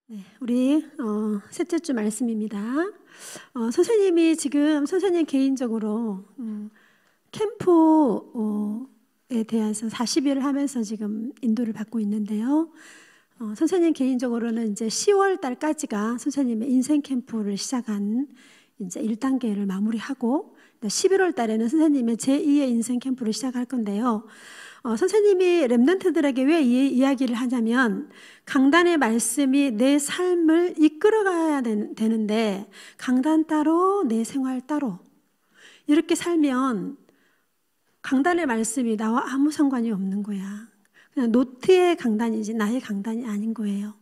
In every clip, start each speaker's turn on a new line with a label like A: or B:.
A: 네, 우리 셋째 주 말씀입니다. 선생님이 지금 선생님 개인적으로 캠프에 대해서 40일을 하면서 지금 인도를 받고 있는데요. 선생님 개인적으로는 이제 10월 달까지가 선생님의 인생 캠프를 시작한 이제 1단계를 마무리하고 11월 달에는 선생님의 제2의 인생 캠프를 시작할 건데요. 선생님이 렘넌트들에게 왜 이 이야기를 하냐면 강단의 말씀이 내 삶을 이끌어가야 되는데 강단 따로 내 생활 따로 이렇게 살면 강단의 말씀이 나와 아무 상관이 없는 거야. 그냥 노트의 강단이지 나의 강단이 아닌 거예요.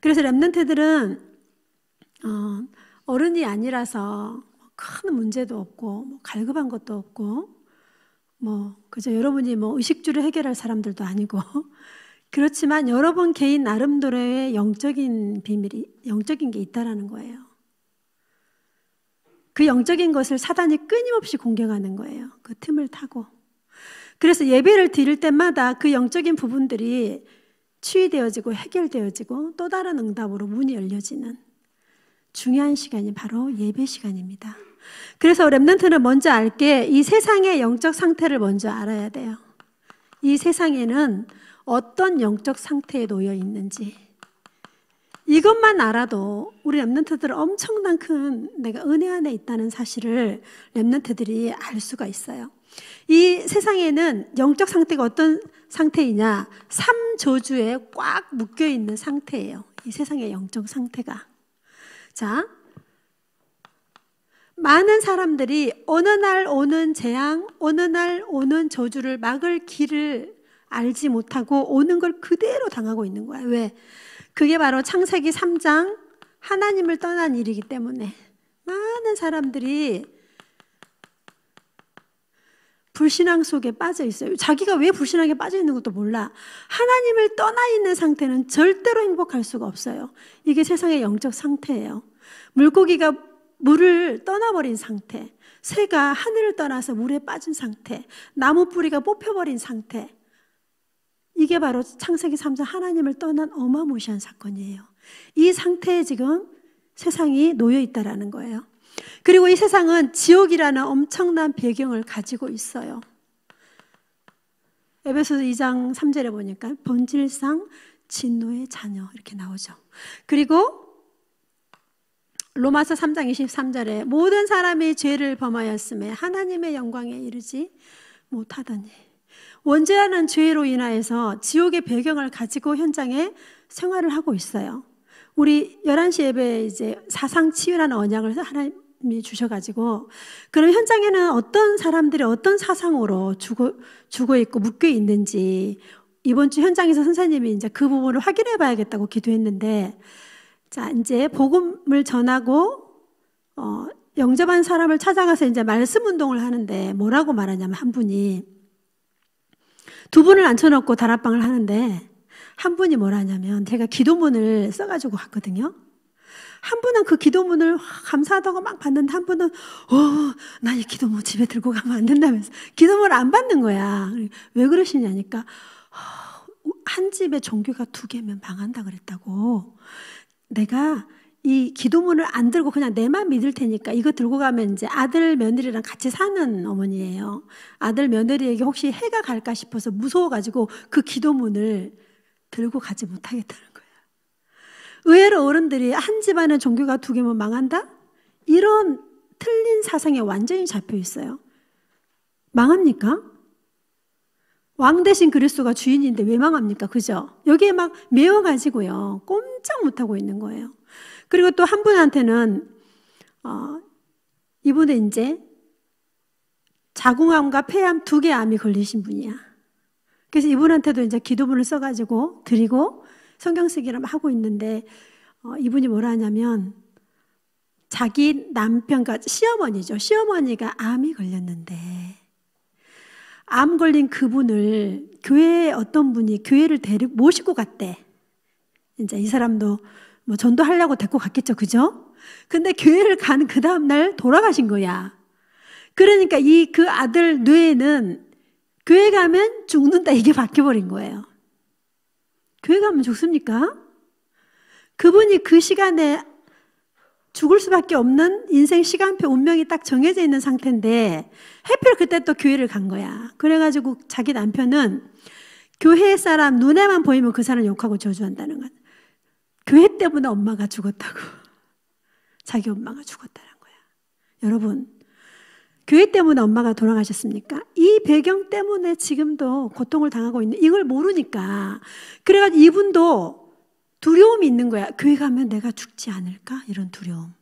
A: 그래서 렘넌트들은 어른이 아니라서 큰 문제도 없고 갈급한 것도 없고 그저 여러분이 의식주를 해결할 사람들도 아니고 그렇지만 여러분 개인 나름대로의 영적인 비밀이 영적인 게 있다라는 거예요. 그 영적인 것을 사단이 끊임없이 공격하는 거예요. 그 틈을 타고. 그래서 예배를 드릴 때마다 그 영적인 부분들이 치유되어지고 해결되어지고 또 다른 응답으로 문이 열려지는 중요한 시간이 바로 예배 시간입니다. 그래서 렘넌트는 먼저 알게 이 세상의 영적 상태를 먼저 알아야 돼요. 이 세상에는 어떤 영적 상태에 놓여 있는지 이것만 알아도 우리 렘넌트들은 엄청난 큰 내가 은혜 안에 있다는 사실을 렘넌트들이 알 수가 있어요. 이 세상에는 영적 상태가 어떤 상태이냐? 3저주에 꽉 묶여있는 상태예요. 이 세상의 영적 상태가. 자, 많은 사람들이 어느 날 오는 재앙, 어느 날 오는 저주를 막을 길을 알지 못하고 오는 걸 그대로 당하고 있는 거야. 왜? 그게 바로 창세기 3장 하나님을 떠난 일이기 때문에 많은 사람들이 불신앙 속에 빠져 있어요. 자기가 왜 불신앙에 빠져 있는 것도 몰라. 하나님을 떠나 있는 상태는 절대로 행복할 수가 없어요. 이게 세상의 영적 상태예요. 물고기가 물을 떠나버린 상태, 새가 하늘을 떠나서 물에 빠진 상태, 나무 뿌리가 뽑혀버린 상태, 이게 바로 창세기 3장 하나님을 떠난 어마무시한 사건이에요. 이 상태에 지금 세상이 놓여 있다라는 거예요. 그리고 이 세상은 지옥이라는 엄청난 배경을 가지고 있어요. 에베소서 2장 3절에 보니까 본질상 진노의 자녀 이렇게 나오죠. 그리고 로마서 3장 23절에 모든 사람이 죄를 범하였음에 하나님의 영광에 이르지 못하더니 원죄하는 죄로 인하여서 지옥의 배경을 가지고 현장에 생활을 하고 있어요. 우리 11시 예배에 이제 사상치유라는 언약을 하나님이 주셔가지고 그럼 현장에는 어떤 사람들이 어떤 사상으로 죽어 있고 묶여 있는지 이번 주 현장에서 선생님이 이제 그 부분을 확인해 봐야겠다고 기도했는데 자, 이제 복음을 전하고 영접한 사람을 찾아가서 이제 말씀 운동을 하는데 뭐라고 말하냐면 한 분이 두 분을 앉혀놓고 다락방을 하는데 한 분이 뭐라 하냐면 제가 기도문을 써가지고 갔거든요. 한 분은 그 기도문을 감사하다고 막 받는데 한 분은 나 이 기도문 집에 들고 가면 안 된다면서 기도문을 안 받는 거야. 왜 그러시냐니까 한 집에 종교가 2개면 망한다 그랬다고. 내가 이 기도문을 안 들고 그냥 내만 믿을 테니까 이거 들고 가면 이제 아들 며느리랑 같이 사는 어머니예요. 아들 며느리에게 혹시 해가 갈까 싶어서 무서워가지고 그 기도문을 들고 가지 못하겠다는 거예요. 의외로 어른들이 한 집안에 종교가 2개면 망한다? 이런 틀린 사상에 완전히 잡혀 있어요. 망합니까? 왕 대신 그리스도가 주인인데 왜 망합니까? 그죠? 여기에 막 매여가지고요. 꼼짝 못하고 있는 거예요. 그리고 또 한 분한테는, 이분은 이제 자궁암과 폐암 2개 암이 걸리신 분이야. 그래서 이분한테도 이제 기도문을 써가지고 드리고 성경 쓰기를 하고 있는데, 이분이 뭐라 하냐면, 자기 남편, 그러니까 시어머니죠. 시어머니가 암이 걸렸는데, 암 걸린 그분을 교회에 어떤 분이 교회를 모시고 갔대. 이제 이 사람도 전도하려고 데리고 갔겠죠. 그죠? 근데 교회를 간 그 다음날 돌아가신 거야. 그러니까 그 아들 뇌에는 교회 가면 죽는다 이게 바뀌어버린 거예요. 교회 가면 죽습니까? 그분이 그 시간에 죽을 수밖에 없는 인생 시간표 운명이 딱 정해져 있는 상태인데 하필 그때 또 교회를 간 거야. 그래가지고 자기 남편은 교회 사람 눈에만 보이면 그 사람 욕하고 저주한다는 거야. 교회 때문에 엄마가 죽었다고. 자기 엄마가 죽었다는 거야. 여러분, 교회 때문에 엄마가 돌아가셨습니까? 이 배경 때문에 지금도 고통을 당하고 있는, 이걸 모르니까. 그래가지고 이분도 두려움이 있는 거야. 교회 가면 내가 죽지 않을까? 이런 두려움.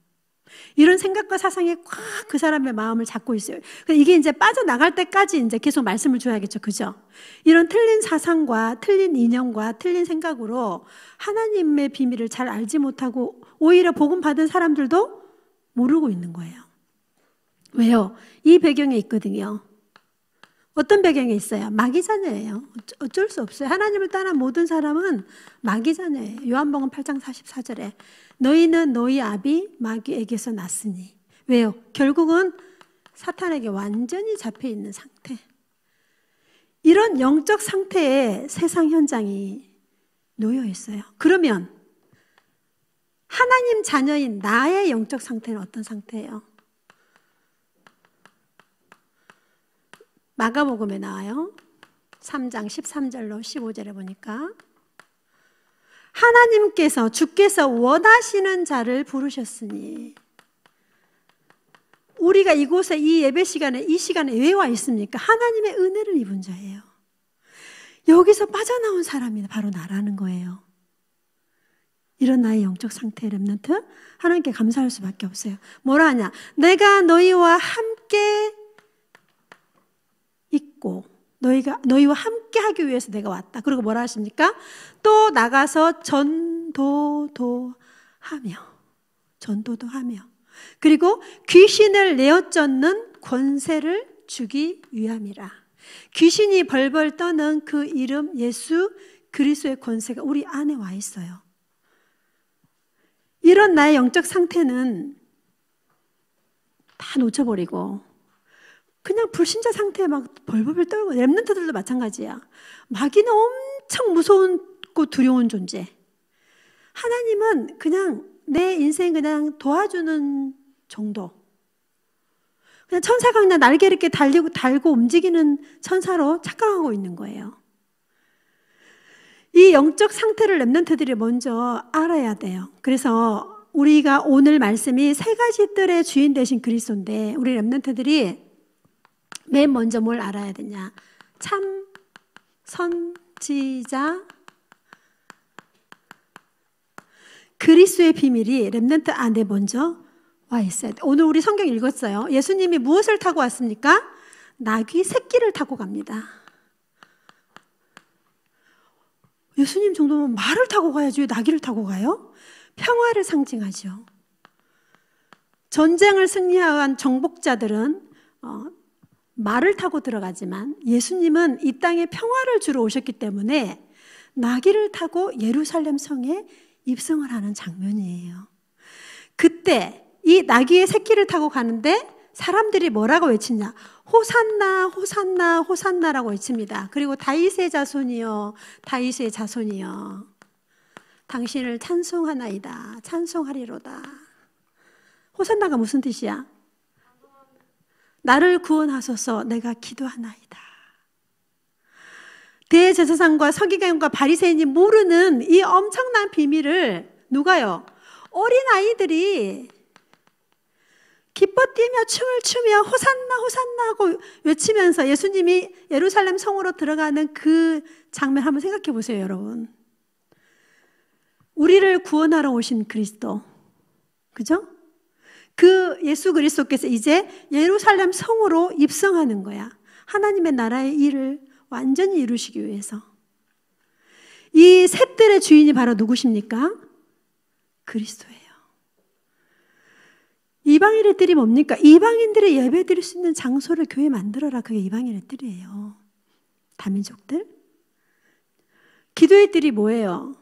A: 이런 생각과 사상이 꽉 그 사람의 마음을 잡고 있어요. 이게 이제 빠져나갈 때까지 이제 계속 말씀을 줘야겠죠. 그죠? 이런 틀린 사상과 틀린 이념과 틀린 생각으로 하나님의 비밀을 잘 알지 못하고 오히려 복음 받은 사람들도 모르고 있는 거예요. 왜요? 이 배경에 있거든요. 어떤 배경에 있어요? 마귀 자녀예요. 어쩔 수 없어요. 하나님을 떠난 모든 사람은 마귀 자녀예요. 요한복음 8장 44절에 너희는 너희 아비 마귀에게서 났으니. 왜요? 결국은 사탄에게 완전히 잡혀 있는 상태. 이런 영적 상태에 세상 현장이 놓여 있어요. 그러면 하나님 자녀인 나의 영적 상태는 어떤 상태예요? 마가복음에 나와요. 3장 13절로 15절에 보니까 하나님께서 주께서 원하시는 자를 부르셨으니. 우리가 이곳에 이 예배 시간에 이 시간에 왜 와 있습니까? 하나님의 은혜를 입은 자예요. 여기서 빠져나온 사람이 바로 나라는 거예요. 이런 나의 영적 상태의 렘넌트 하나님께 감사할 수밖에 없어요. 뭐라 하냐? 내가 너희와 함께 있고 너희와 함께 하기 위해서 내가 왔다. 그리고 뭐라 하십니까? 또 나가서 전도도 하며 그리고 귀신을 내어 쫓는 권세를 주기 위함이라. 귀신이 벌벌 떠는 그 이름 예수 그리스도의 권세가 우리 안에 와 있어요. 이런 나의 영적 상태는 다 놓쳐버리고 그냥 불신자 상태에 막 벌벌 떨고, 렘넌트들도 마찬가지야. 마귀는 엄청 무서운고 두려운 존재. 하나님은 그냥 내 인생 그냥 도와주는 정도. 그냥 천사가 그냥 날개 이렇게 달고 움직이는 천사로 착각하고 있는 거예요. 이 영적 상태를 렘넌트들이 먼저 알아야 돼요. 그래서 우리가 오늘 말씀이 세 가지 뜰의 주인 되신 그리스도인데 우리 렘넌트들이 맨 먼저 뭘 알아야 되냐? 참 선지자 그리스도의 비밀이 렘넌트 안에 먼저 와 있어야 돼. 오늘 우리 성경 읽었어요. 예수님이 무엇을 타고 왔습니까? 나귀 새끼를 타고 갑니다. 예수님 정도면 말을 타고 가야지 왜 나귀를 타고 가요? 평화를 상징하죠. 전쟁을 승리한 정복자들은 말을 타고 들어가지만 예수님은 이 땅에 평화를 주러 오셨기 때문에 나귀를 타고 예루살렘 성에 입성을 하는 장면이에요. 그때 이 나귀의 새끼를 타고 가는데 사람들이 뭐라고 외치냐? 호산나 호산나 호산나라고 외칩니다. 그리고 다윗의 자손이여 다윗의 자손이여 당신을 찬송하나이다 찬송하리로다. 호산나가 무슨 뜻이야? 나를 구원하소서 내가 기도하나이다. 대제사장과 서기관과 바리새인이 모르는 이 엄청난 비밀을 누가요? 어린아이들이 기뻐 뛰며 춤을 추며 호산나 호산나 하고 외치면서 예수님이 예루살렘 성으로 들어가는 그 장면 한번 생각해 보세요, 여러분. 우리를 구원하러 오신 그리스도, 그죠? 그 예수 그리스도께서 이제 예루살렘 성으로 입성하는 거야. 하나님의 나라의 일을 완전히 이루시기 위해서. 이 셋들의 주인이 바로 누구십니까? 그리스도예요. 이방인의 뜰이 뭡니까? 이방인들이 예배 드릴 수 있는 장소를 교회 만들어라. 그게 이방인의 뜰이에요. 다민족들. 기도의 뜰이 뭐예요?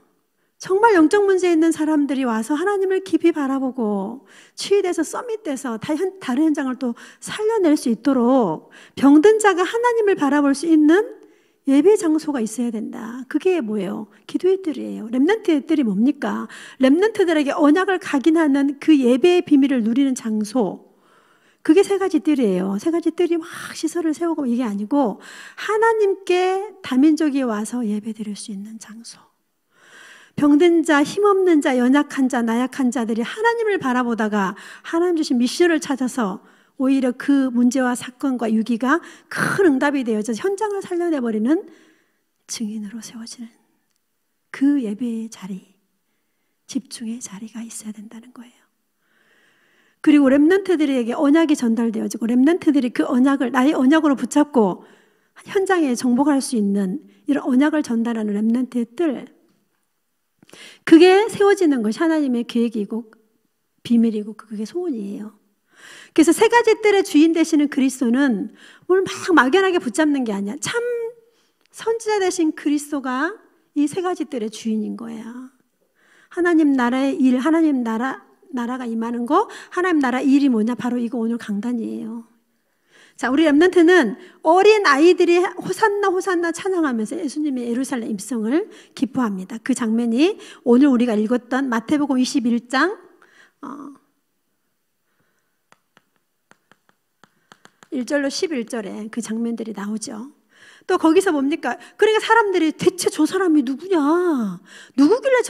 A: 정말 영적 문제 있는 사람들이 와서 하나님을 깊이 바라보고 치유돼서 서밋돼서 다른 현장을 또 살려낼 수 있도록 병든 자가 하나님을 바라볼 수 있는 예배 장소가 있어야 된다. 그게 뭐예요? 기도의 뜰이에요. 렘넌트의 뜰이 뭡니까? 렘넌트들에게 언약을 각인하는 그 예배의 비밀을 누리는 장소. 그게 세 가지 뜰이에요. 세 가지 뜰이 막 시설을 세우고 이게 아니고 하나님께 다민족이 와서 예배 드릴 수 있는 장소. 병든 자, 힘없는 자, 연약한 자, 나약한 자들이 하나님을 바라보다가 하나님 주신 미션을 찾아서 오히려 그 문제와 사건과 위기가 큰 응답이 되어서 현장을 살려내버리는 증인으로 세워지는 그 예배의 자리, 집중의 자리가 있어야 된다는 거예요. 그리고 렘넌트들에게 언약이 전달되어지고 렘넌트들이 그 언약을 나의 언약으로 붙잡고 현장에 정복할 수 있는 이런 언약을 전달하는 렘넌트의 뜰, 그게 세워지는 것이 하나님의 계획이고 비밀이고 그게 소원이에요. 그래서 세 가지 뜰의 주인 되시는 그리스도는 오늘 막 막연하게 붙잡는 게 아니야. 참 선지자 되신 그리스도가 이 세 가지 뜰의 주인인 거야. 하나님 나라의 일, 하나님 나라가 임하는 거, 하나님 나라 일이 뭐냐? 바로 이거 오늘 강단이에요. 자, 우리 렘넌트는 어린 아이들이 호산나 호산나 찬양하면서 예수님의 예루살렘 입성을 기뻐합니다. 그 장면이 오늘 우리가 읽었던 마태복음 21장 1절로 11절에 그 장면들이 나오죠. 또 거기서 뭡니까? 그러니까 사람들이 대체 저 사람이 누구냐? 누구길래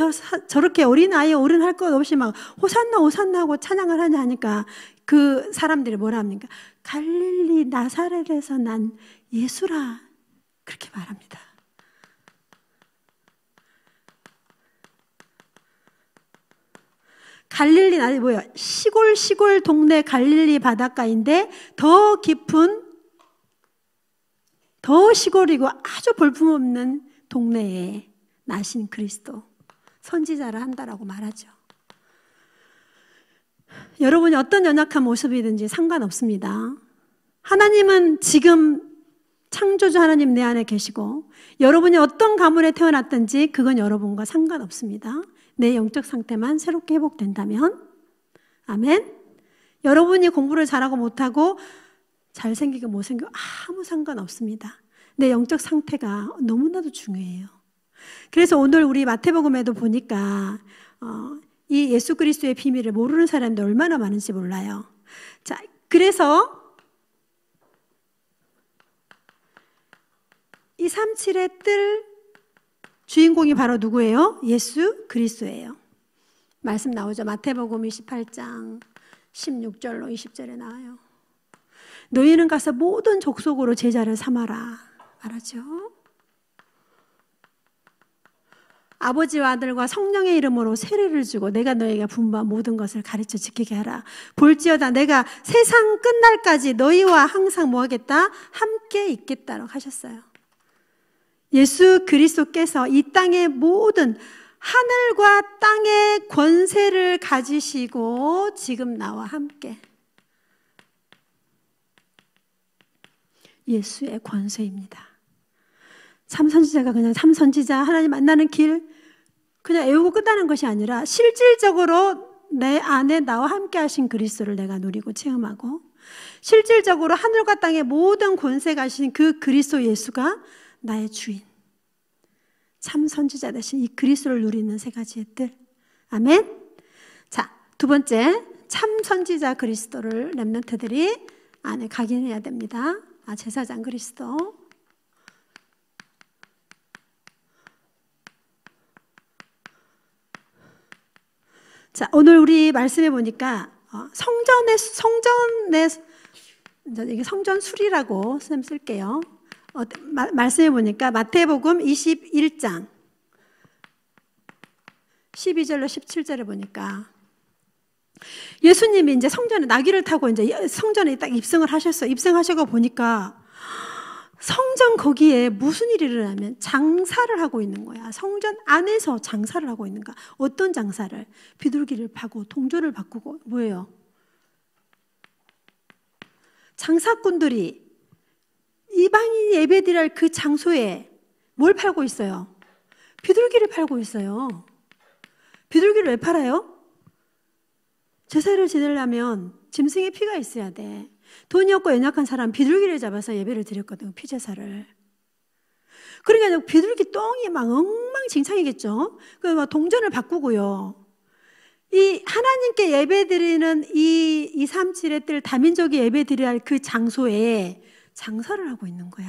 A: 저렇게 어린아이 어른할 것 없이 막 호산나 호산나 하고 찬양을 하냐 하니까 그 사람들이 뭐라 합니까? 갈릴리 나사렛에서 난 예수라 그렇게 말합니다. 갈릴리 나이 뭐예요? 시골 동네 갈릴리 바닷가인데 더 깊은 더 시골이고 아주 볼품없는 동네에 나신 그리스도 선지자를 한다라고 말하죠. 여러분이 어떤 연약한 모습이든지 상관없습니다. 하나님은 지금 창조주 하나님 내 안에 계시고 여러분이 어떤 가문에 태어났든지 그건 여러분과 상관없습니다. 내 영적 상태만 새롭게 회복된다면 아멘. 여러분이 공부를 잘하고 못하고 잘생기고 못생기고 아무 상관없습니다. 내 영적 상태가 너무나도 중요해요. 그래서 오늘 우리 마태복음에도 보니까 이 예수 그리스도의 비밀을 모르는 사람들 얼마나 많은지 몰라요. 자, 그래서 이 37의 뜰 주인공이 바로 누구예요? 예수 그리스도예요. 말씀 나오죠. 마태복음 28장 16절로 20절에 나와요. 너희는 가서 모든 족속으로 제자를 삼아라 말하죠. 아버지와 아들과 성령의 이름으로 세례를 주고 내가 너희에게 분부한 모든 것을 가르쳐 지키게 하라. 볼지어다 내가 세상 끝날까지 너희와 항상 뭐 하겠다? 함께 있겠다라고 하셨어요. 예수 그리스도께서 이 땅의 모든 하늘과 땅의 권세를 가지시고 지금 나와 함께 예수의 권세입니다. 참선지자가 그냥 참선지자 하나님 만나는 길 그냥 외우고 끝나는 것이 아니라 실질적으로 내 안에 나와 함께 하신 그리스도를 내가 누리고 체험하고 실질적으로 하늘과 땅의 모든 권세 가신 그 그리스도 예수가 나의 주인 참선지자 되신 이 그리스도를 누리는 세 가지의 뜰. 아멘. 자, 두 번째 참선지자 그리스도를 렘넌트들이 안에 각인해야 됩니다. 제사장 그리스도. 자, 오늘 우리 말씀해 보니까 성전의 이게 성전술이라고 쓸게요. 말씀해 보니까 마태복음 21장 12절로 17절에 보니까 예수님이 이제 성전에 나귀를 타고 이제 성전에 딱 입성을 하셨어요. 입성하셔서 보니까 성전 거기에 무슨 일이 일어나면 장사를 하고 있는 거야. 성전 안에서 장사를 하고 있는 거야. 어떤 장사를? 비둘기를 파고 동전을 바꾸고 뭐예요? 장사꾼들이 이방인이 예배드릴 그 장소에 뭘 팔고 있어요? 비둘기를 팔고 있어요. 비둘기를 왜 팔아요? 제사를 지내려면 짐승의 피가 있어야 돼. 돈이 없고 연약한 사람 비둘기를 잡아서 예배를 드렸거든요. 피제사를. 그러니까 비둘기 똥이 막 엉망진창이겠죠. 막 동전을 바꾸고요. 이 하나님께 예배드리는 이 237의 뜰 다민족이 예배드려야 할 그 장소에 장사를 하고 있는 거야.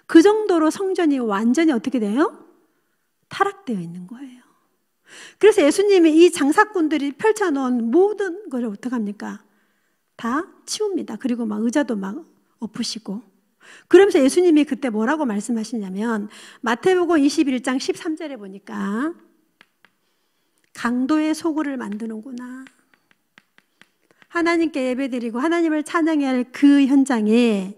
A: 그 정도로 성전이 완전히 어떻게 돼요? 타락되어 있는 거예요. 그래서 예수님이 이 장사꾼들이 펼쳐놓은 모든 걸 어떡합니까? 다 치웁니다. 그리고 막 의자도 막 엎으시고. 그러면서 예수님이 그때 뭐라고 말씀하시냐면 마태복음 21장 13절에 보니까 강도의 소굴을 만드는구나. 하나님께 예배드리고 하나님을 찬양해야 할 그 현장에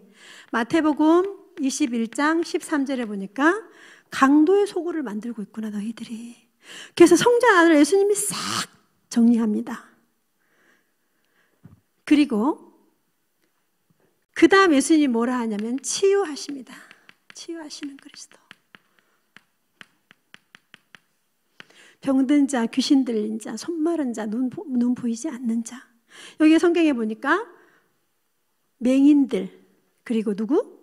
A: 마태복음 21장 13절에 보니까 강도의 소굴을 만들고 있구나 너희들이. 그래서 성전 안을 예수님이 싹 정리합니다. 그리고 그 다음 예수님이 뭐라 하냐면 치유하십니다. 치유하시는 그리스도. 병든 자, 귀신 들린 자, 손 마른 자, 눈 보이지 않는 자. 여기 성경에 보니까 맹인들, 그리고 누구?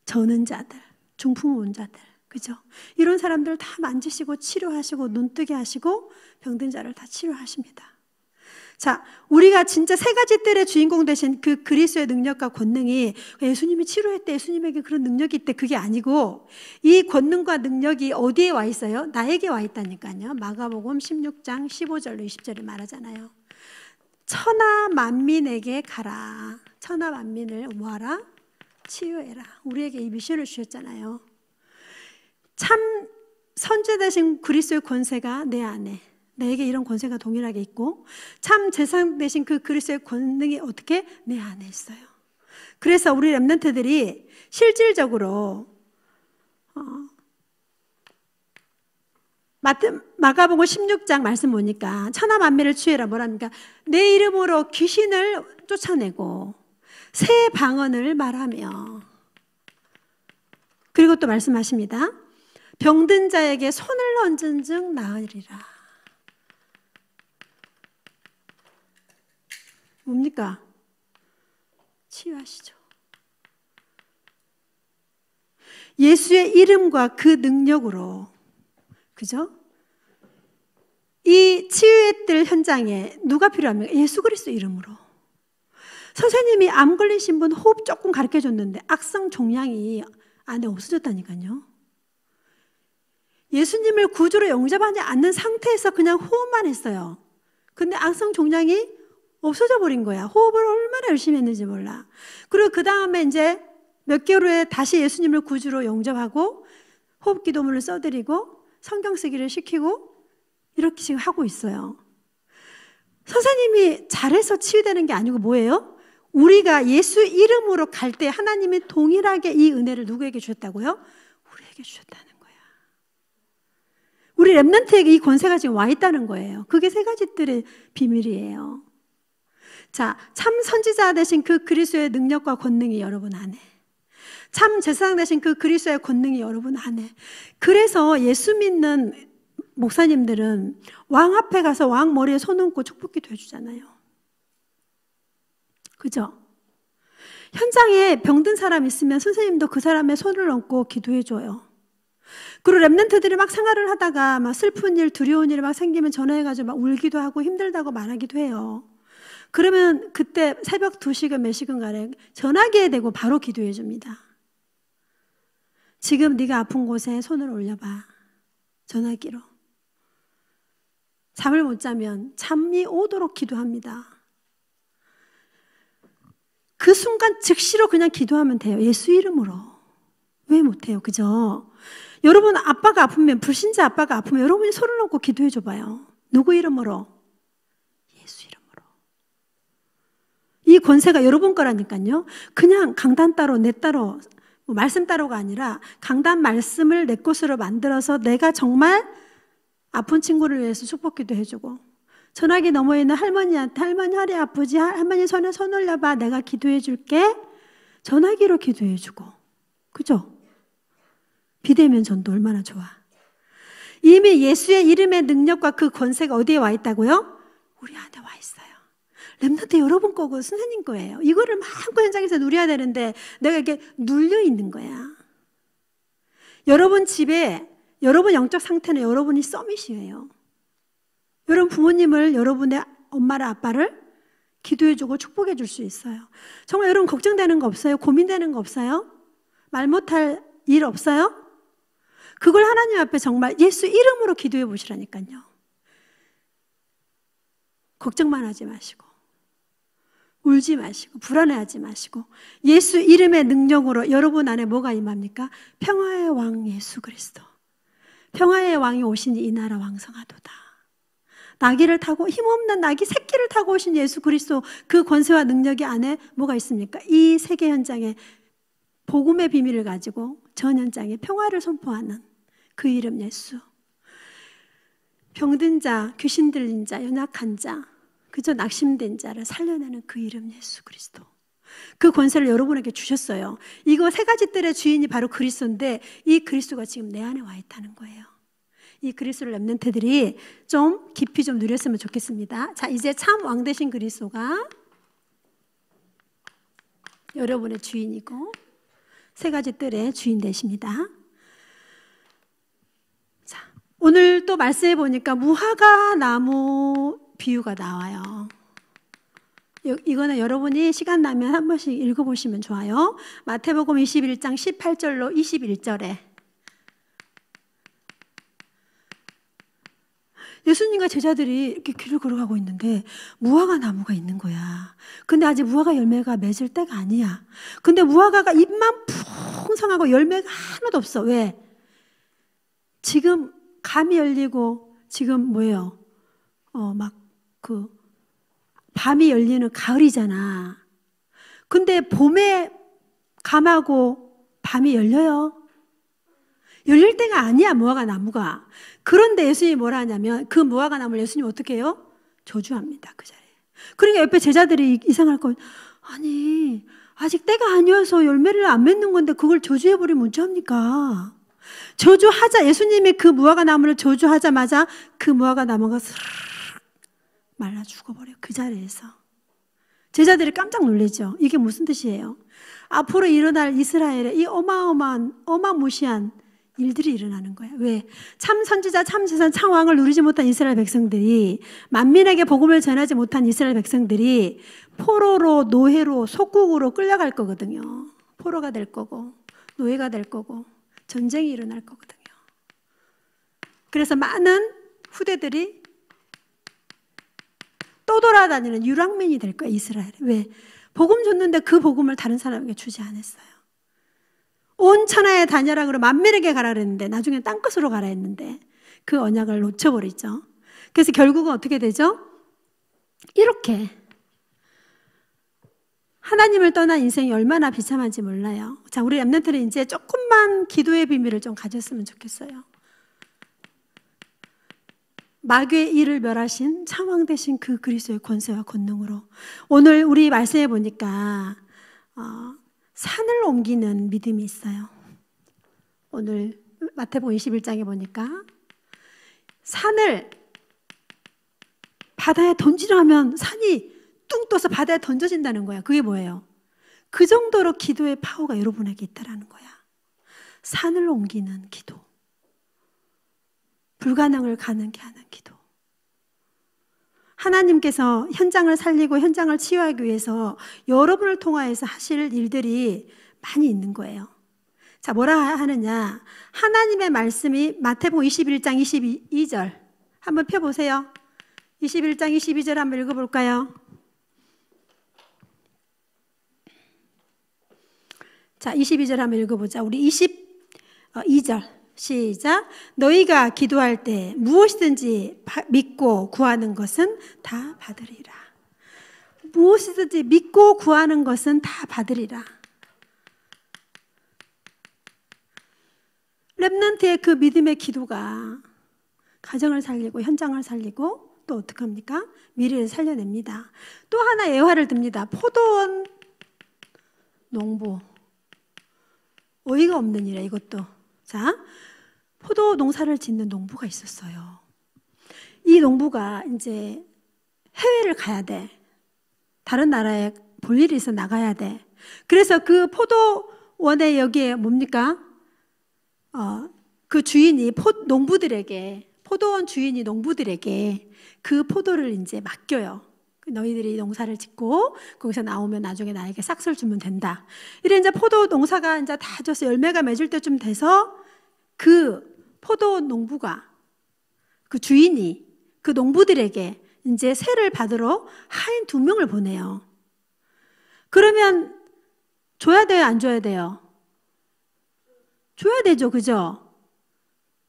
A: 저는 자들, 중풍 온 자들. 그죠? 이런 사람들 다 만지시고 치료하시고 눈 뜨게 하시고 병든 자를 다 치료하십니다. 자, 우리가 진짜 세 가지 뜰의 주인공 되신 그 그리스도의 능력과 권능이 예수님이 치료했대, 예수님에게 그런 능력이 있대, 그게 아니고 이 권능과 능력이 어디에 와 있어요? 나에게 와 있다니까요. 마가복음 16장 15절로 20절에 말하잖아요. 천하 만민에게 가라. 천하 만민을 뭐하라? 치유해라. 우리에게 이 미션을 주셨잖아요. 참 선제 되신 그리스도의 권세가 내 안에, 내게 이런 권세가 동일하게 있고 참 제사 되신 그 그리스도의 권능이 어떻게 내 안에 있어요. 그래서 우리 렘넌트들이 실질적으로 마가복음 16장 말씀 보니까 천하 만민을 치유해라. 뭐랍니까? 내 이름으로 귀신을 쫓아내고 새 방언을 말하며, 그리고 또 말씀하십니다. 병든 자에게 손을 얹은 즉 나으리라. 뭡니까? 치유하시죠. 예수의 이름과 그 능력으로, 그죠? 이 치유의 뜰 현장에 누가 필요합니까? 예수 그리스도 이름으로. 선생님이 암 걸리신 분 호흡 조금 가르쳐 줬는데 악성 종양이 안에 없어졌다니까요. 예수님을 구주로 영접하지 않는 상태에서 그냥 호흡만 했어요. 근데 악성 종양이 없어져 버린 거야. 호흡을 얼마나 열심히 했는지 몰라. 그리고 그 다음에 이제 몇 개월 후에 다시 예수님을 구주로 영접하고 호흡 기도문을 써드리고 성경 쓰기를 시키고 이렇게 지금 하고 있어요. 선생님이 잘해서 치유되는 게 아니고 뭐예요? 우리가 예수 이름으로 갈 때 하나님이 동일하게 이 은혜를 누구에게 주셨다고요? 우리에게 주셨다는 거야. 우리 렘넌트에게 이 권세가 지금 와 있다는 거예요. 그게 세 가지들의 비밀이에요. 자, 참 선지자 되신 그 그리스도의 능력과 권능이 여러분 안에, 참 제사장 되신 그 그리스도의 권능이 여러분 안에. 그래서 예수 믿는 목사님들은 왕 앞에 가서 왕 머리에 손 얹고 축복기도 해주잖아요. 그죠? 현장에 병든 사람 있으면 선생님도 그 사람의 손을 얹고 기도해줘요. 그리고 렘넌트들이 막 생활을 하다가 막 슬픈 일, 두려운 일이 막 생기면 전화해가지고 막 울기도 하고 힘들다고 말하기도 해요. 그러면 그때 새벽 2시간 몇 시간 간에 전화기에 대고 바로 기도해 줍니다. 지금 네가 아픈 곳에 손을 올려봐. 전화기로. 잠을 못 자면 잠이 오도록 기도합니다. 그 순간 즉시로 그냥 기도하면 돼요. 예수 이름으로. 왜 못해요? 그죠? 여러분 아빠가 아프면, 불신자 아빠가 아프면 여러분이 손을 얹고 기도해 줘봐요. 누구 이름으로? 예수 이름으로. 이 권세가 여러분 거라니까요. 그냥 강단 따로 내 따로 말씀 따로가 아니라 강단 말씀을 내 것으로 만들어서 내가 정말 아픈 친구를 위해서 축복기도 해주고, 전화기 너머에 있는 할머니한테 할머니 허리 아프지? 할머니 손에 손 올려봐. 내가 기도해 줄게. 전화기로 기도해 주고. 그죠? 비대면 전도 얼마나 좋아. 이미 예수의 이름의 능력과 그 권세가 어디에 와 있다고요? 우리 안에 와 있어요. 렘넌트 여러분 거고 선생님 거예요. 이거를 마음껏 현장에서 누려야 되는데 내가 이렇게 눌려 있는 거야. 여러분 집에, 여러분 영적 상태는 여러분이 서밋이에요. 여러분 부모님을, 여러분의 엄마를 아빠를 기도해주고 축복해줄 수 있어요. 정말 여러분 걱정되는 거 없어요? 고민되는 거 없어요? 말 못할 일 없어요? 그걸 하나님 앞에 정말 예수 이름으로 기도해 보시라니까요. 걱정만 하지 마시고, 울지 마시고, 불안해하지 마시고, 예수 이름의 능력으로 여러분 안에 뭐가 임합니까? 평화의 왕 예수 그리스도, 평화의 왕이 오시니 이 나라 왕성하도다. 나귀를 타고, 힘없는 나귀 새끼를 타고 오신 예수 그리스도, 그 권세와 능력이 안에 뭐가 있습니까? 이 세계 현장에 복음의 비밀을 가지고 전 현장에 평화를 선포하는 그 이름 예수. 병든 자, 귀신 들린 자, 연약한 자, 그저 낙심된 자를 살려내는 그 이름 예수 그리스도. 그 권세를 여러분에게 주셨어요. 이거 세 가지 뜰의 주인이 바로 그리스도인데, 이 그리스도가 지금 내 안에 와 있다는 거예요. 이 그리스도를 렘넌트들이 좀 깊이 좀 누렸으면 좋겠습니다. 자, 이제 참 왕 되신 그리스도가 여러분의 주인이고 세 가지 뜰의 주인 되십니다. 자, 오늘 또 말씀해 보니까 무화과 나무 비유가 나와요. 이거는 여러분이 시간 나면 한 번씩 읽어보시면 좋아요. 마태복음 21장 18절로 21절에 예수님과 제자들이 이렇게 길을 걸어가고 있는데 무화과 나무가 있는 거야. 근데 아직 무화과 열매가 맺을 때가 아니야. 근데 무화과가 잎만 풍성하고 열매가 하나도 없어. 왜? 지금 감이 열리고 지금 뭐예요? 밤이 열리는 가을이잖아. 근데 봄에 감하고 밤이 열려요? 열릴 때가 아니야, 무화과 나무가. 그런데 예수님이 뭐라 하냐면 그 무화과 나무를 예수님이 어떻게 해요? 저주합니다, 그 자리에. 그러니까 옆에 제자들이 이상할 거, 아니 아직 때가 아니어서 열매를 안 맺는 건데 그걸 저주해버리면 어찌합니까? 저주하자, 예수님이 그 무화과 나무를 저주하자마자 그 무화과 나무가 말라 죽어버려요, 그 자리에서. 제자들이 깜짝 놀라죠. 이게 무슨 뜻이에요? 앞으로 일어날 이스라엘의 이 어마무시한 일들이 일어나는 거예요. 왜? 참 선지자, 참 제사장, 참 왕을 누리지 못한 이스라엘 백성들이, 만민에게 복음을 전하지 못한 이스라엘 백성들이 포로로, 노예로, 속국으로 끌려갈 거거든요. 포로가 될 거고 노예가 될 거고 전쟁이 일어날 거거든요. 그래서 많은 후대들이 떠돌아다니는 유랑민이 될 거예요, 이스라엘에. 왜? 복음 줬는데 그 복음을 다른 사람에게 주지 않았어요. 온 천하에 다녀라 그러고 만민에게 가라 그랬는데 나중에 땅끝으로 가라 했는데 그 언약을 놓쳐버리죠. 그래서 결국은 어떻게 되죠? 이렇게 하나님을 떠난 인생이 얼마나 비참한지 몰라요. 자, 우리 렘넌트는 이제 조금만 기도의 비밀을 좀 가졌으면 좋겠어요. 마귀의 일을 멸하신 참왕 되신 그 그리스도의 권세와 권능으로 오늘 우리 말씀해 보니까 산을 옮기는 믿음이 있어요. 오늘 마태복음 21장에 보니까 산을 바다에 던지려 하면 산이 뚱 떠서 바다에 던져진다는 거야. 그게 뭐예요? 그 정도로 기도의 파워가 여러분에게 있다는 거야. 산을 옮기는 기도, 불가능을 가능케 하는 기도. 하나님께서 현장을 살리고 현장을 치유하기 위해서 여러분을 통하여서 하실 일들이 많이 있는 거예요. 자, 뭐라 하느냐? 하나님의 말씀이 마태복음 21장 22절 한번 펴보세요. 21장 22절 한번 읽어볼까요? 자, 22절 한번 읽어보자. 우리 22절 시작. 너희가 기도할 때 무엇이든지 믿고 구하는 것은 다 받으리라. 무엇이든지 믿고 구하는 것은 다 받으리라. 렘넌트의 그 믿음의 기도가 가정을 살리고 현장을 살리고 또 어떻게 합니까? 미래를 살려냅니다. 또 하나 예화를 듭니다. 포도원 농부. 어이가 없는 일이야, 이것도. 자, 포도 농사를 짓는 농부가 있었어요. 이 농부가 이제 해외를 가야 돼. 다른 나라에 볼 일이 있어 나가야 돼. 그래서 그 포도원에 여기에 뭡니까? 그 주인이 농부들에게, 포도원 주인이 농부들에게 그 포도를 이제 맡겨요. 너희들이 농사를 짓고 거기서 나오면 나중에 나에게 싹스를 주면 된다. 이래 이제 포도 농사가 이제 다 져서 열매가 맺을 때쯤 돼서 그 포도 농부가, 그 주인이 그 농부들에게 이제 세를 받으러 하인 2명을 보내요. 그러면 줘야 돼요, 안 줘야 돼요? 줘야 되죠, 그죠?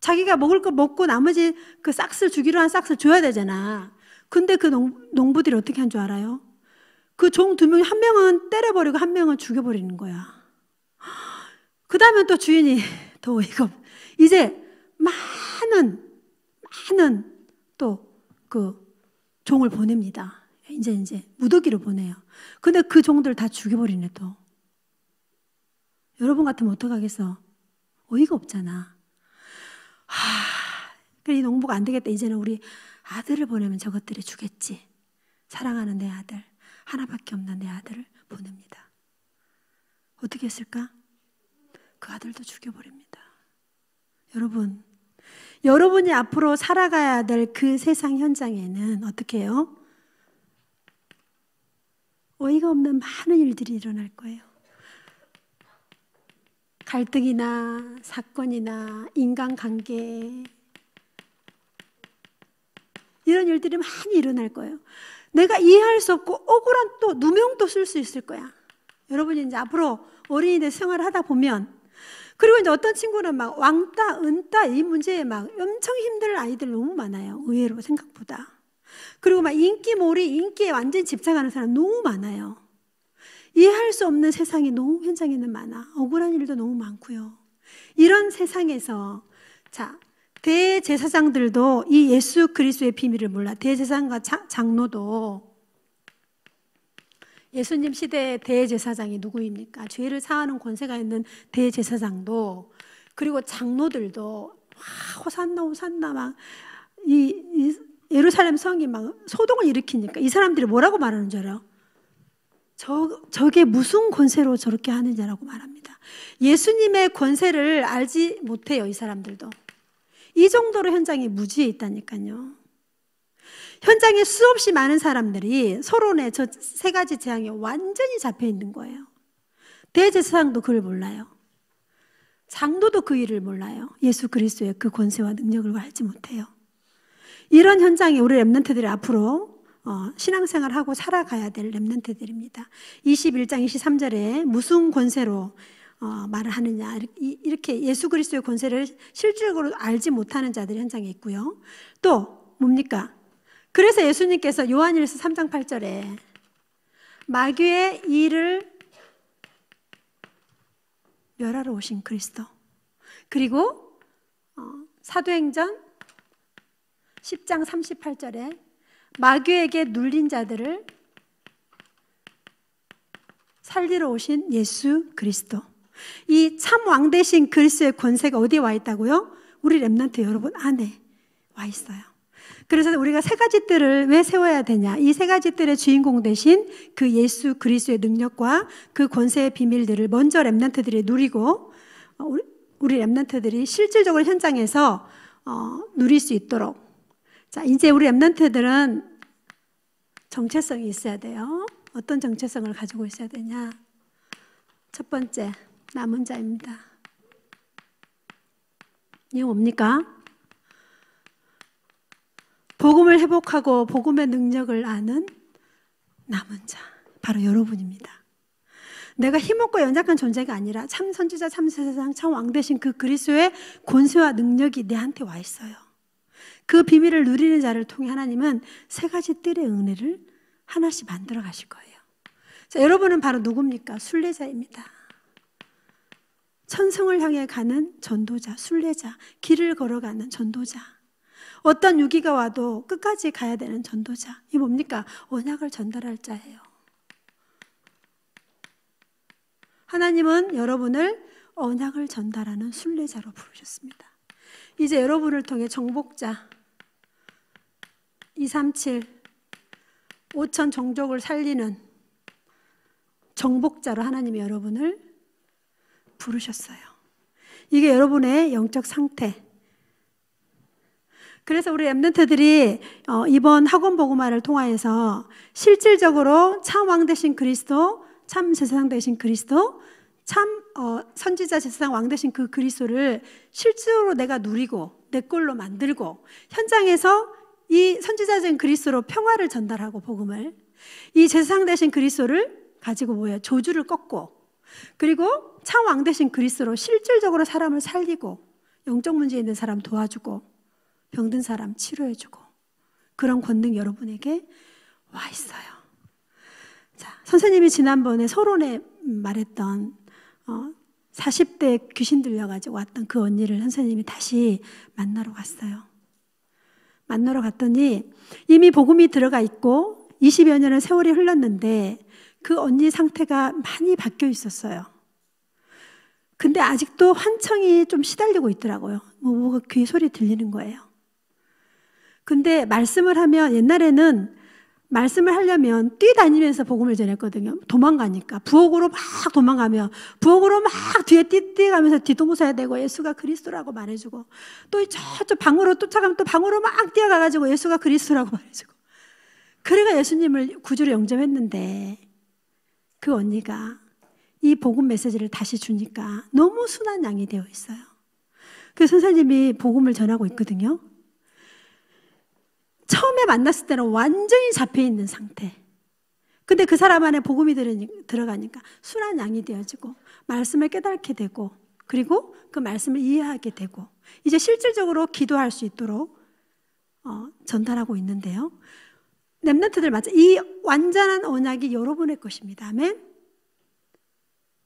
A: 자기가 먹을 거 먹고 나머지 그 싹스를 주기로 한 싹스를 줘야 되잖아. 근데 그 농부들이 어떻게 한 줄 알아요? 그 종 2명, 한 명은 때려버리고 한 명은 죽여버리는 거야. 그 다음에 또 주인이 더 어이가 없. 이제 많은 또 그 종을 보냅니다. 이제 무더기로 보내요. 근데 그 종들 다 죽여버리네 또. 여러분 같으면 어떡하겠어? 어이가 없잖아. 그래, 이 농부가 안 되겠다. 이제는 우리 아들을 보내면 저것들이 주겠지. 사랑하는 내 아들, 하나밖에 없는 내 아들을 보냅니다. 어떻게 했을까? 그 아들도 죽여버립니다. 여러분, 여러분이 앞으로 살아가야 될 그 세상 현장에는 어떻게 해요? 어이가 없는 많은 일들이 일어날 거예요. 갈등이나 사건이나 인간관계, 이런 일들이 많이 일어날 거예요. 내가 이해할 수 없고 억울한 또 누명도 쓸 수 있을 거야. 여러분이 이제 앞으로 어린이들 생활을 하다 보면, 그리고 이제 어떤 친구는 막 왕따, 은따 이 문제에 막 엄청 힘든 아이들 너무 많아요. 의외로 생각보다. 그리고 막 인기몰이, 인기에 완전 집착하는 사람 너무 많아요. 이해할 수 없는 세상이 너무 현장에는 많아. 억울한 일도 너무 많고요. 이런 세상에서 자, 대제사장들도 이 예수 그리스도의 비밀을 몰라. 대제사장과 장로도, 예수님 시대의 대제사장이 누구입니까? 죄를 사하는 권세가 있는 대제사장도, 그리고 장로들도 호산나 호산나 막 이 예루살렘 성이 막 소동을 일으키니까 이 사람들이 뭐라고 말하는 줄 알아요? 저게 무슨 권세로 저렇게 하느냐라고 말합니다. 예수님의 권세를 알지 못해요, 이 사람들도. 이 정도로 현장에 무지에 있다니까요. 현장에 수없이 많은 사람들이 서론에 저 3가지 재앙에 완전히 잡혀 있는 거예요. 대제사장도 그걸 몰라요. 장로도 그 일을 몰라요. 예수 그리스도의 그 권세와 능력을 알지 못해요. 이런 현장에 우리 렘넌트들이 앞으로 신앙생활하고 살아가야 될 렘넌트들입니다. 21장 23절에 무슨 권세로 말을 하느냐, 이렇게 예수 그리스도의 권세를 실질적으로 알지 못하는 자들이 현장에 있고요. 또 뭡니까? 그래서 예수님께서 요한일서 3장 8절에 마귀의 일을 멸하러 오신 그리스도, 그리고 사도행전 10장 38절에 마귀에게 눌린 자들을 살리러 오신 예수 그리스도, 이 참 왕 되신 그리스도의 권세가 어디에 와 있다고요? 우리 렘넌트 여러분 안에 와 있어요. 그래서 우리가 3가지 뜰을 왜 세워야 되냐, 이 3가지 뜰의 주인공 되신 그 예수 그리스도의 능력과 그 권세의 비밀들을 먼저 렘넌트들이 누리고, 우리 렘넌트들이 실질적으로 현장에서 누릴 수 있도록. 자, 이제 우리 렘넌트들은 정체성이 있어야 돼요. 어떤 정체성을 가지고 있어야 되냐? 첫 번째, 남은 자입니다. 이게 뭡니까? 복음을 회복하고 복음의 능력을 아는 남은 자, 바로 여러분입니다. 내가 힘없고 연약한 존재가 아니라 참 선지자, 참 제사장, 참 왕 되신 그 그리스도의 권세와 능력이 내한테 와 있어요. 그 비밀을 누리는 자를 통해 하나님은 3가지 뜰의 은혜를 하나씩 만들어 가실 거예요. 자, 여러분은 바로 누굽니까? 순례자입니다. 천성을 향해 가는 전도자, 순례자, 길을 걸어가는 전도자. 어떤 위기가 와도 끝까지 가야 되는 전도자. 이 뭡니까? 언약을 전달할 자예요. 하나님은 여러분을 언약을 전달하는 순례자로 부르셨습니다. 이제 여러분을 통해 정복자, 237, 5천 종족을 살리는 정복자로 하나님이 여러분을 부르셨어요. 이게 여러분의 영적 상태. 그래서 우리 렘넌트들이 이번 학원 복음화를 통하여서 실질적으로 참 왕 되신 그리스도, 참 제사장 되신 그리스도, 참 선지자 제사장 왕 되신 그 그리스도를 실제로 내가 누리고 내 걸로 만들고 현장에서 이 선지자 된 그리스도로 평화를 전달하고 복음을, 이 제사장 되신 그리스도를 가지고 뭐예요? 조주를 꺾고, 그리고 참 왕 되신 그리스도로 실질적으로 사람을 살리고 영적 문제 있는 사람 도와주고 병든 사람 치료해주고, 그런 권능이 여러분에게 와 있어요. 자, 선생님이 지난번에 서론에 말했던 40대 귀신 들려가지고 왔던 그 언니를 선생님이 다시 만나러 갔어요. 만나러 갔더니 이미 복음이 들어가 있고 20여 년의 세월이 흘렀는데 그 언니 상태가 많이 바뀌어 있었어요. 근데 아직도 환청이 좀 시달리고 있더라고요. 뭐가 귀 소리 들리는 거예요. 근데 말씀을 하면, 옛날에는 말씀을 하려면 뛰다니면서 복음을 전했거든요. 도망가니까. 부엌으로 막 도망가며, 부엌으로 막 뒤에 뛰어가면서 뒤통수해야 되고 예수가 그리스도라고 말해주고, 또 저쪽 방으로 쫓아가면 또 방으로 막 뛰어가가지고 예수가 그리스도라고 말해주고. 그래가 예수님을 구주로 영접했는데 그 언니가 이 복음 메시지를 다시 주니까 너무 순한 양이 되어 있어요. 그래서 선생님이 복음을 전하고 있거든요. 처음에 만났을 때는 완전히 잡혀있는 상태. 근데 그 사람 안에 복음이 들어가니까 순한 양이 되어지고 말씀을 깨닫게 되고, 그리고 그 말씀을 이해하게 되고, 이제 실질적으로 기도할 수 있도록 전달하고 있는데요. 렘넌트들 맞죠? 이 완전한 언약이 여러분의 것입니다. 아멘?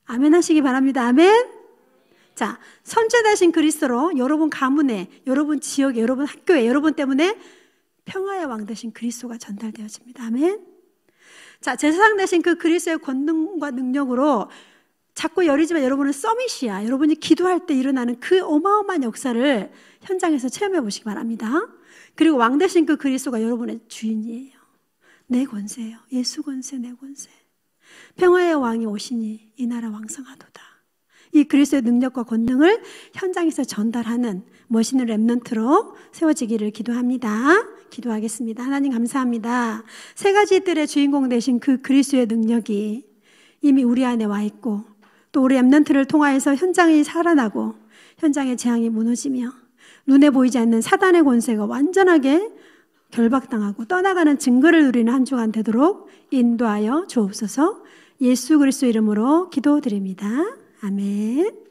A: 아멘 하시기 바랍니다. 아멘? 자, 선제되신 그리스도로 여러분 가문에, 여러분 지역에, 여러분 학교에, 여러분 때문에 평화의 왕 되신 그리스도가 전달되어집니다. 아멘? 자, 제사장 되신 그 그리스도의 권능과 능력으로 자꾸 열이지만 여러분은 서밋이야. 여러분이 기도할 때 일어나는 그 어마어마한 역사를 현장에서 체험해 보시기 바랍니다. 그리고 왕 되신 그 그리스도가 여러분의 주인이에요. 내 권세예요. 예수 권세, 내 권세. 평화의 왕이 오시니 이 나라 왕성하도다. 이 그리스도의 능력과 권능을 현장에서 전달하는 멋있는 렘넌트로 세워지기를 기도합니다. 기도하겠습니다. 하나님 감사합니다. 세 가지 뜰의 주인공 되신 그 그리스도의 능력이 이미 우리 안에 와 있고, 또 우리 렘넌트를 통하여서 현장이 살아나고 현장의 재앙이 무너지며 눈에 보이지 않는 사단의 권세가 완전하게 결박당하고 떠나가는 증거를 누리는 한 주간 되도록 인도하여 주옵소서. 예수 그리스도 이름으로 기도드립니다. 아멘.